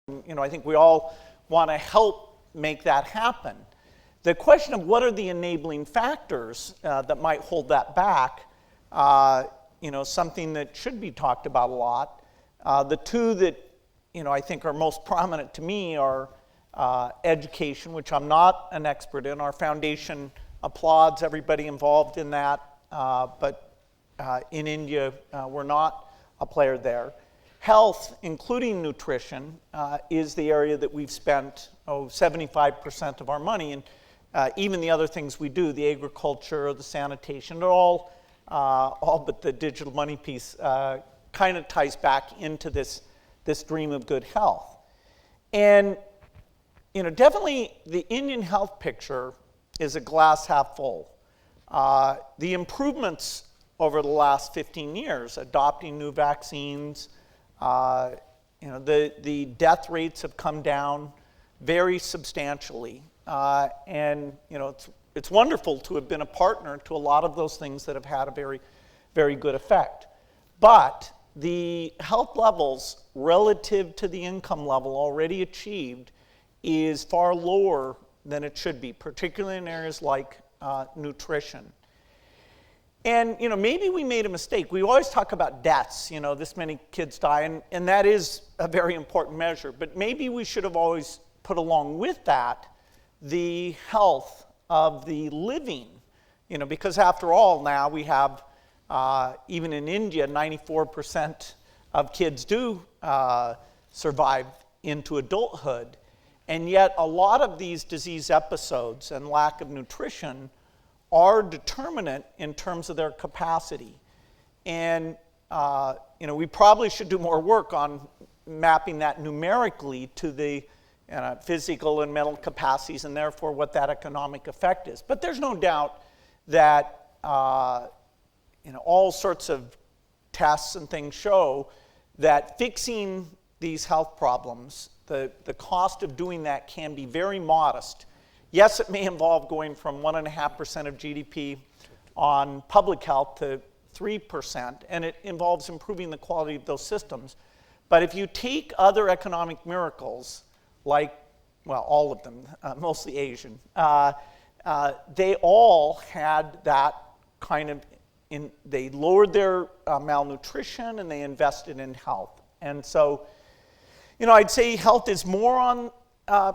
I think we all want to help make that happen. The question of what are the enabling factors that might hold that back, something that should be talked about a lot. The two that I think are most prominent to me are education, which I'm not an expert in. Our foundation applauds everybody involved in that, but in India, we're not a player there. Health, including nutrition, is the area that we've spent 75% of our money, and even the other things we do, the agriculture, the sanitation, they're all but the digital money piece kind of ties back into this dream of good health. And definitely the Indian health picture is a glass half full. The improvements over the last 15 years, adopting new vaccines, the death rates have come down very substantially. And it's wonderful to have been a partner to a lot of those things that have had a very, very good effect. But the health levels relative to the income level already achieved is far lower than it should be, particularly in areas like nutrition. And maybe we made a mistake. We always talk about deaths, this many kids die, and that is a very important measure. But maybe we should have always put along with that the health of the living, because after all, now we have, even in India, 94% of kids do survive into adulthood. And yet a lot of these disease episodes and lack of nutrition are determinant in terms of their capacity. And we probably should do more work on mapping that numerically to the physical and mental capacities, and therefore what that economic effect is. But there's no doubt that all sorts of tests and things show that fixing these health problems, the cost of doing that can be very modest. Yes, it may involve going from 1.5% of GDP on public health to 3%, and it involves improving the quality of those systems. But if you take other economic miracles, like, well, all of them, mostly Asian, they all had that kind of, they lowered their malnutrition and they invested in health. And so, I'd say health is more on,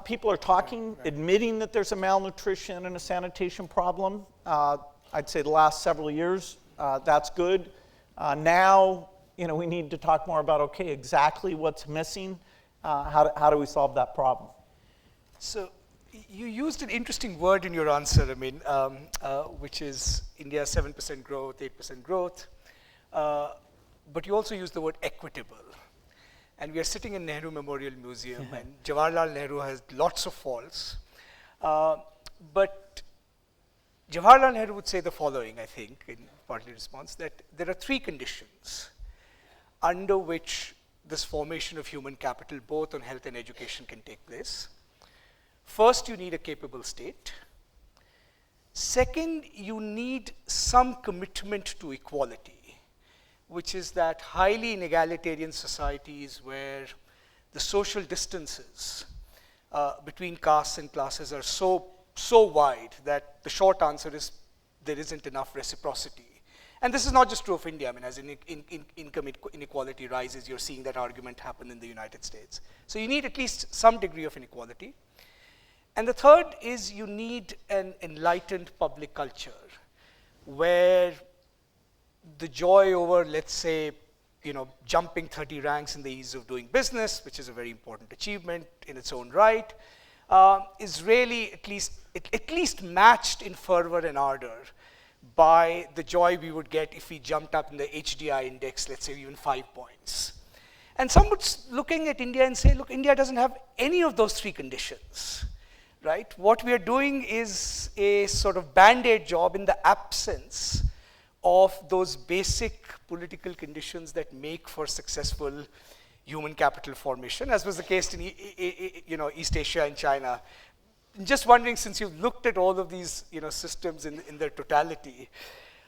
people are talking, admitting that there's a malnutrition and a sanitation problem. I'd say the last several years, that's good. Now, we need to talk more about, okay, exactly what's missing. How do we solve that problem? So you used an interesting word in your answer, which is India 7% growth, 8% growth. But you also used the word equitable. And we are sitting in Nehru Memorial Museum, and Jawaharlal Nehru has lots of faults. But Jawaharlal Nehru would say the following, I think, in partly response, that there are three conditions under which this formation of human capital, both on health and education, can take place. First, you need a capable state. Second, you need some commitment to equality, which is that highly inegalitarian societies where the social distances between castes and classes are so wide that the short answer is there isn't enough reciprocity. And this is not just true of India. As income inequality rises, you're seeing that argument happen in the United States. So you need at least some degree of inequality. And the third is you need an enlightened public culture where the joy over, let's say, jumping 30 ranks in the ease of doing business, which is a very important achievement in its own right, is really at least matched in fervor and ardor by the joy we would get if we jumped up in the HDI index, let's say even 5 points. And some would looking at India and say, look, India doesn't have any of those three conditions, right? What we are doing is a sort of band-aid job in the absence of those basic political conditions that make for successful human capital formation, as was the case in East Asia and China. Just wondering, since you've looked at all of these systems in their totality,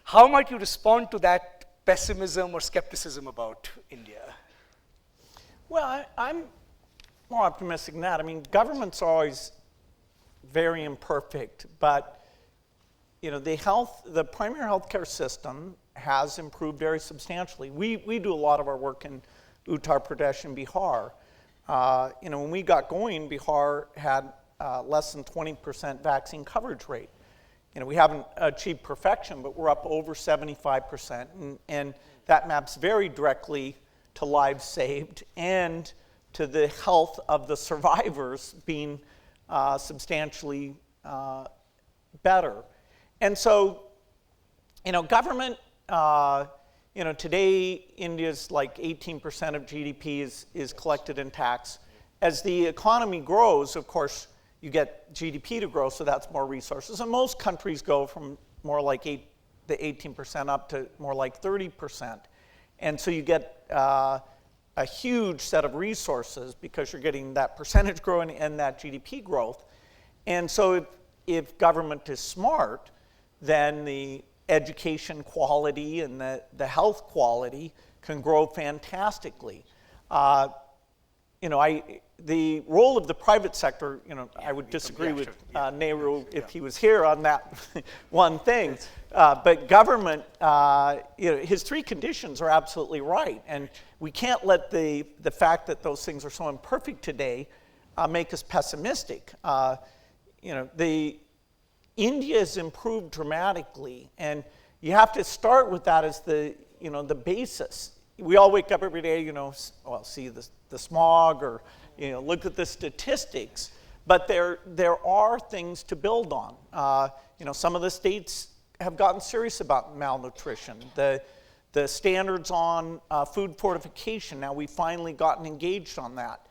how might you respond to that pessimism or skepticism about India? Well, I'm more optimistic than that. I mean, government's always very imperfect, but the primary healthcare system has improved very substantially. We do a lot of our work in Uttar Pradesh and Bihar. When we got going, Bihar had less than 20% vaccine coverage rate. We haven't achieved perfection, but we're up over 75%, and that maps very directly to lives saved and to the health of the survivors being substantially better. And so, government, today India's like 18% of GDP is collected in tax. As the economy grows, of course, you get GDP to grow, so that's more resources. And most countries go from more like the 18% up to more like 30%. And so you get a huge set of resources because you're getting that percentage growing and that GDP growth. And so if government is smart, then the education quality and the health quality can grow fantastically. The role of the private sector, I would disagree with Nehru if he was here on that one thing. But government, his three conditions are absolutely right. And we can't let the fact that those things are so imperfect today make us pessimistic. India has improved dramatically, and you have to start with that as the basis. We all wake up every day, see the smog or look at the statistics, but there are things to build on. Some of the states have gotten serious about malnutrition. The standards on food fortification, now we've finally gotten engaged on that.